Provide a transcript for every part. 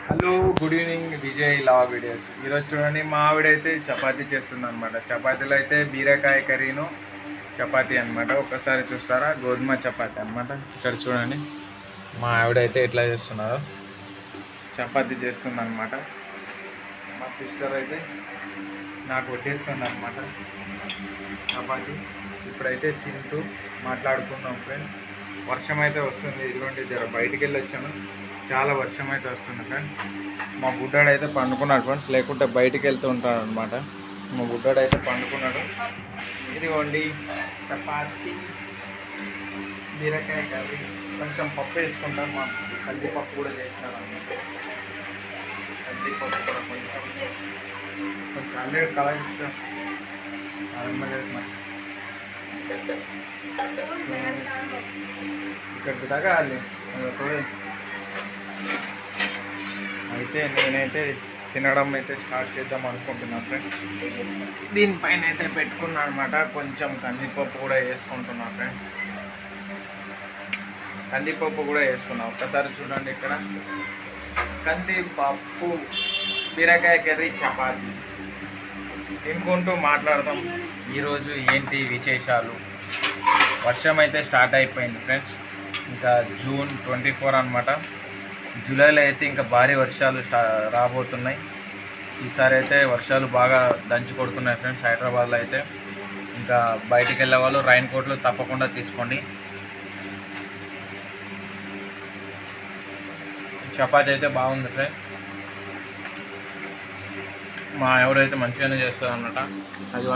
Hello, good evening. Vijay love videos. ఈరోజు చూడండి, మా ఆవిడైతే చపాతీ చేస్తుంది అనమాట. చపాతీలో అయితే బీరకాయ కర్రీను చపాతీ అనమాట. ఒకసారి చూస్తారా, గోధుమ చపాతీ అనమాట. ఇక్కడ చూడండి, మా ఆవిడైతే ఎట్లా చేస్తున్నారో చపాతీ చేస్తుంది అనమాట. మా సిస్టర్ అయితే నాకు వడ్డిస్తుంది అనమాట చపాతీ. ఇప్పుడైతే తింటూ మాట్లాడుకుందాం ఫ్రెండ్స్. వర్షం అయితే వస్తుంది, ఇదిగోండి జర బయటికి వెళ్ళి వచ్చాను. చాలా వర్షం అయితే వస్తుంది ఫ్రెండ్స్. మా బుడ్డాడు అయితే పండుకున్నాడు ఫ్రెండ్స్, లేకుంటే బయటికి వెళ్తూ ఉంటాడు అనమాట. మా బుడ్డాడు అయితే పండుకున్నాడు. ఇదిగోండి చపాతీ, బీరకాయ కర్రీ, కొంచెం పప్పు వేసుకుంటాం. మా కందిపప్పు కూడా చేసినాను అనమాట. కందిపప్పు కూడా కొంచెం కొంచెం హండ్రెడ్ కలర్ ఇక్కడికి తగాలి. అయితే నేనైతే తినడం అయితే స్టార్ట్ చేద్దాం అనుకుంటున్నాను ఫ్రెండ్స్. దీనిపైన అయితే పెట్టుకున్నాను అనమాట. కొంచెం కందిపప్పు కూడా వేసుకుంటున్నాను ఫ్రెండ్స్. కందిపప్పు కూడా వేసుకున్నాం. ఒక్కసారి చూడండి, ఇక్కడ కందిపప్పు, బీరకాయ కర్రీ, చపాతీ తినుకుంటూ మాట్లాడదాం. ఈరోజు ఏంటి విశేషాలు. వర్షం అయితే స్టార్ట్ అయిపోయింది ఫ్రెండ్స్. ఇంకా జూన్ 24 అనమాట. జూలైలో అయితే ఇంకా భారీ వర్షాలు రాబోతున్నాయి. ఈసారి అయితే వర్షాలు బాగా దంచి కొడుతున్నాయి ఫ్రెండ్స్. హైదరాబాద్లో అయితే ఇంకా బయటికి వెళ్ళే వాళ్ళు రైన్ కోట్లు తప్పకుండా తీసుకోండి. చపాతీ అయితే బాగుంది ఫ్రెండ్స్. మా ఎవరైతే మంచిగానే చేస్తారు అన్నమాట. అది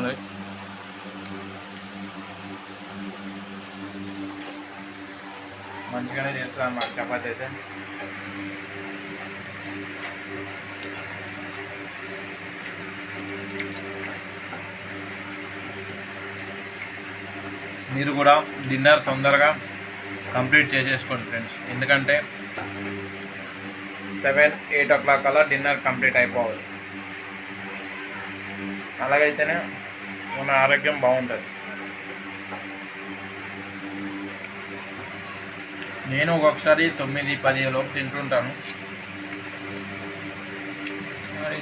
మంచిగానే చేస్తారు అన్నమాట చపాతీ అయితే. మీరు కూడా డిన్నర్ తొందరగా కంప్లీట్ చేసేసుకోండి ఫ్రెండ్స్. ఎందుకంటే 7-8 o'clock కల్లా డిన్నర్ కంప్లీట్ అయిపోవాలి. అలాగైతేనే మన ఆరోగ్యం బాగుంటుంది. నేను ఒక్కొక్కసారి 9-10 లోపు తింటుంటాను.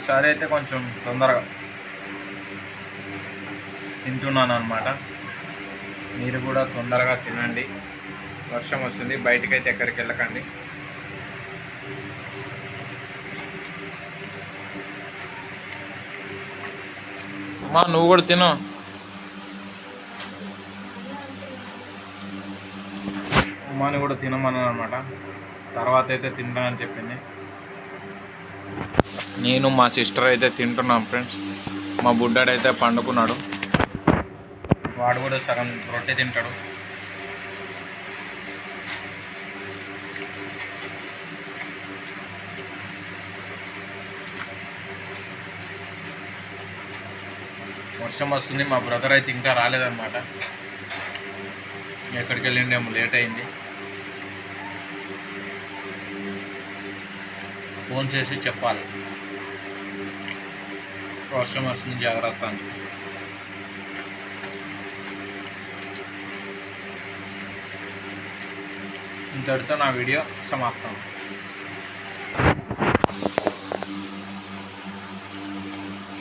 ఈసారి అయితే కొంచెం తొందరగా తింటున్నాను అనమాట. మీరు కూడా తొందరగా తినండి. వర్షం వస్తుంది, బయటకైతే ఎక్కడికి వెళ్ళకండి. అమ్మా, నువ్వు కూడా తిను. అమ్మాని కూడా తినమన్నాను అనమాట. తర్వాత అయితే తింటా అని చెప్పింది. నేను మా సిస్టర్ అయితే తింటున్నాం ఫ్రెండ్స్. మా బుడ్డాడైతే పండుకున్నాడు. వాడు కూడా సగం రొట్టె తింటాడు. వర్షం వస్తుంది. మా బ్రదర్ అయితే ఇంకా రాలేదన్నమాట. ఎక్కడికి వెళ్ళిండేమో, లేట్ అయింది. ఫోన్ చేసి చెప్పాలి వర్షం వస్తుంది జాగ్రత్త అని. ఇంతటితో నా వీడియో సమాప్తం.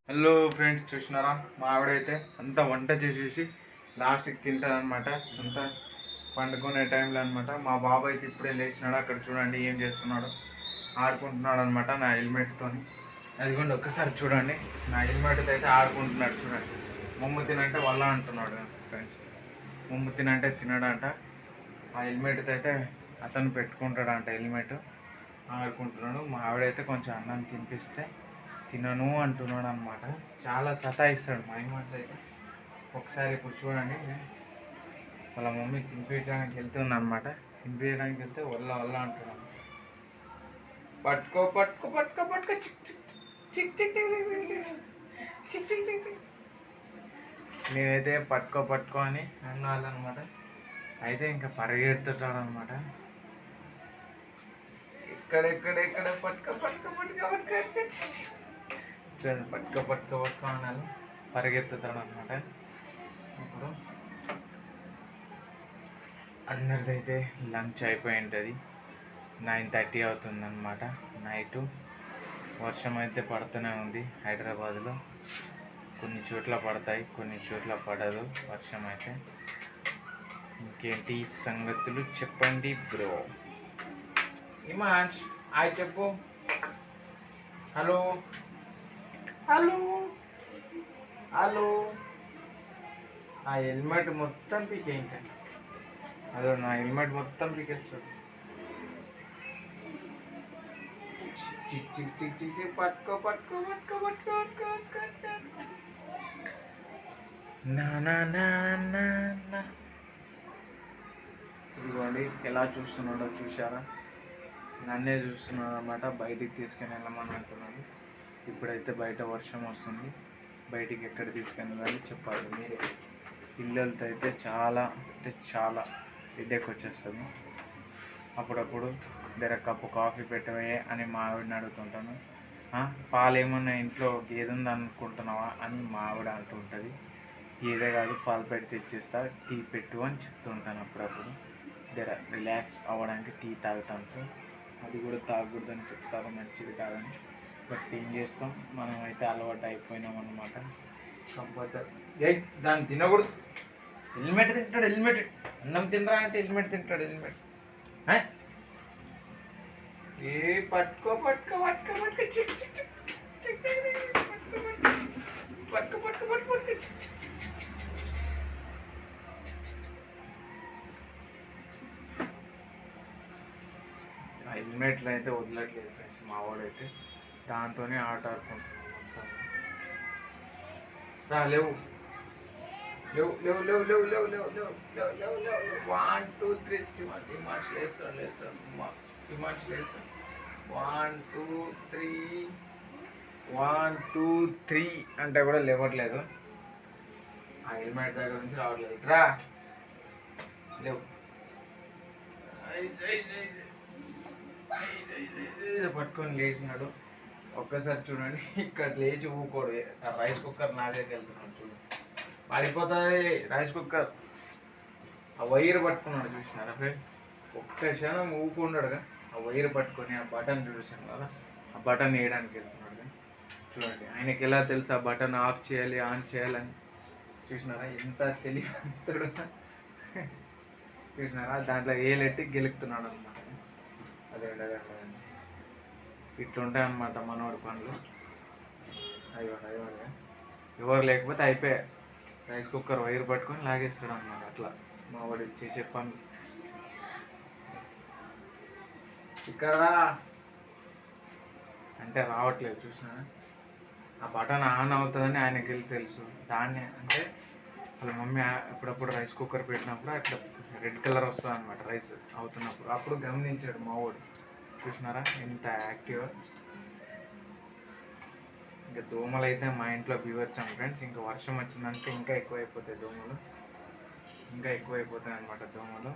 హలో ఫ్రెండ్స్, చూసినారా, మా ఆవిడైతే అంతా వంట చేసేసి లాస్ట్కి తింటారనమాట. అంతా పండుకునే టైంలో అనమాట. మా బాబు అయితే ఇప్పుడే లేచినాడు. అక్కడ చూడండి ఏం చేస్తున్నాడు, ఆడుకుంటున్నాడు అనమాట నా హెల్మెట్తో. అదిగోండి, ఒక్కసారి చూడండి, నా హెల్మెట్తో అయితే ఆడుకుంటున్నాడు. చూడండి, ముమ్ము తినంటే వల్ల అంటున్నాడు ఫ్రెండ్స్. ముమ్ము తినంటే తినడంట. ఆ హెల్మెట్తో అయితే అతను పెట్టుకుంటాడంట హెల్మెట్, ఆడుకుంటున్నాడు. మా ఆవిడైతే కొంచెం అన్నం తినిపిస్తే తినను అంటున్నాడు అనమాట. చాలా సతాయిస్తాడు మా ఇమాన్స్ అయితే. ఒకసారి ఇప్పుడు చూడండి, వాళ్ళ మమ్మీ తినిపించడానికి వెళ్తుంది అనమాట. తినిపించడానికి వెళ్తే వల్ల అంటున్నాడు. పట్టుకో పట్టుకో పట్టుకో పట్టుకో, చిక్ చిక్ చిక్ చిక్ చిక్ చిక్ చిక్ చిక్ చిక్ చిక్. నేనైతే పట్టుకో అని అన్నాలన్నమాట. అయితే ఇంకా పరిగెడుతుంటాడు అనమాట. ఎక్కడ పట్టుకో చూడండి, పట్టుకో అనాలి, పరిగెత్తుతాడు అనమాట. ఇప్పుడు అందరిదైతే లంచ్ అయిపోయి ఉంటుంది. 9:30 అవుతుందన్నమాట నైటు. వర్షం అయితే పడుతూనే ఉంది హైదరాబాద్లో. కొన్ని చోట్ల పడతాయి, కొన్ని చోట్ల పడదు వర్షం అయితే. ఇంకేంటి సంగతులు చెప్పండి బ్రో. హిమాంష్ హాయ్ చెప్పు. Hello hello hello. ఆ హెల్మెట్ మొత్తం పీకే, ఇంకా అదో నా హెల్మెట్ మొత్తం పీకేస్తాడు. చిక్ చిక్ చిక్ చిక్ చిక్ పట్టుకో పట్టుకో పట్టుకో పట్టుకో పట్టుకో. నా నా నా నా నా. ఇదిగోండి ఎలా చూస్తున్నాడో చూసారా? నన్నే చూస్తున్నాడు అన్నమాట. బయటికి తీసుకుని వెళ్ళమని అంటున్నాడు. ఇప్పుడైతే బయట వర్షం వస్తుంది, బయటికి ఎక్కడ తీసుకుని వెళ్ళాలి చెప్పాలి మీరే. పిల్లలతో అయితే చాలా అంటే చాలా హెడేక్ వచ్చేస్తుంది. అప్పుడప్పుడు దగ్గర కప్పు కాఫీ పెట్టవే అని మా ఆవిడని అడుగుతుంటాను. పాలు ఏమన్నా ఇంట్లో గేదె ఉంది అనుకుంటున్నావా అని మా ఆవిడ అంటుంటుంది. గేదె కాదు, పాలు పెట్టి తెచ్చిస్తా, టీ పెట్టు అని చెప్తుంటాను అప్పుడప్పుడు. దగ్గర రిలాక్స్ అవ్వడానికి టీ తాగుతాను. అది కూడా తాగకూడదని చెప్తారు, మంచిది కాదని. బట్ ఏం చేస్తాం, మనం అయితే అలవాటు అయిపోయినాం అన్నమాట. కంపల్సరీ దాన్ని తినకూడదు. హెల్మెట్ తింటాడు, హెల్మెట్. అన్నం తినరా అంటే హెల్మెట్ తింటాడు, హెల్మెట్. ఏ పట్టుకో పట్టుకో పట్టుకో పట్టుకో చిక్ చిక్ చిక్ చిక్ పట్టుకో పట్టుకో పట్టుకో పట్టుకో. హెల్మెట్లు అయితే వదలట్లేదు ఫ్రెండ్స్, మా వాడైతే దాంతోనే ఆట ఆడుకుంటున్నాం. రా లేవు లేవు లేవు లేవు లేవు లేవు లేవు లేవు లేవు లేవు లేవు. 1 2 3 డిమాండ్స్ లేస్తాడు లేస్తాడు డిమాండ్స్ లేస్తాడు. 1 2 3 1 2 3 అంటే కూడా లేవట్లేదు. ఆ హెల్మెట్ దగ్గర నుంచి రావట్లేదు. రా లేవు. పట్టుకొని లేచినాడు. ఒక్కసారి చూడండి, ఇక్కడ లేచి ఊకోడు. ఆ రైస్ కుక్కర్ నా దగ్గరికి వెళ్తున్నాడు చూడండి, పడిపోతుంది రైస్ కుక్కర్. ఆ వైర్ పట్టుకున్నాడు చూసినారా ఫ్రెండ్? ఒక్క క్షణం ఊపుకున్నాడుగా. ఆ వైర్ పట్టుకొని ఆ బటన్ చూసాను కదా, ఆ బటన్ వేయడానికి వెళ్తున్నాడు. చూడండి ఆయనకి ఎలా తెలుసు ఆ బటన్ ఆఫ్ చేయాలి ఆన్ చేయాలని. చూసినారా ఎంత తెలివితోడు? చూసినారా? దాంట్లో ఏలెట్టి గెలుపుతున్నాడు అనమాట. అదే ఇట్లుంటాయి అన్నమాట మనవాడి పనులు. అయ్యోండి ఎవరు లేకపోతే అయిపోయా, రైస్ కుక్కర్ వైర్ పట్టుకొని లాగేస్తాడు అన్నమాట. అట్లా మా వాడు చేసే పనులు. ఇక్కడ అంటే రావట్లేదు చూసినా. ఆ బటన్ ఆన్ అవుతుందని ఆయనకి వెళ్ళి తెలుసు. దాన్ని అంటే వాళ్ళ మమ్మీ అప్పుడప్పుడు రైస్ కుక్కర్ పెట్టినప్పుడు అట్లా రెడ్ కలర్ వస్తుంది అనమాట రైస్ అవుతున్నప్పుడు. అప్పుడు గమనించాడు మా వాడు. చూసినారా ఎంత యాక్టివ్. ఇంకా దోమలు అయితే మా ఇంట్లో బీవచ్చాం ఫ్రెండ్స్. ఇంకా వర్షం వచ్చిందంటే ఇంకా ఎక్కువైపోతాయి దోమలు, ఇంకా ఎక్కువైపోతాయి అన్నమాట దోమలు.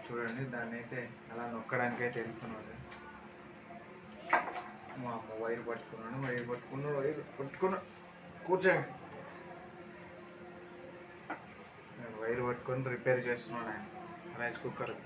చూడండి దాన్ని అయితే అలా నొక్కడానికి అయితే వెళ్తున్నాడు. మా అమ్మ వైర్ పట్టుకున్నాడు కూర్చోండి. వైర్ పట్టుకొని రిపేర్ చేస్తున్నాడు ఆయన రైస్ కుక్కర్.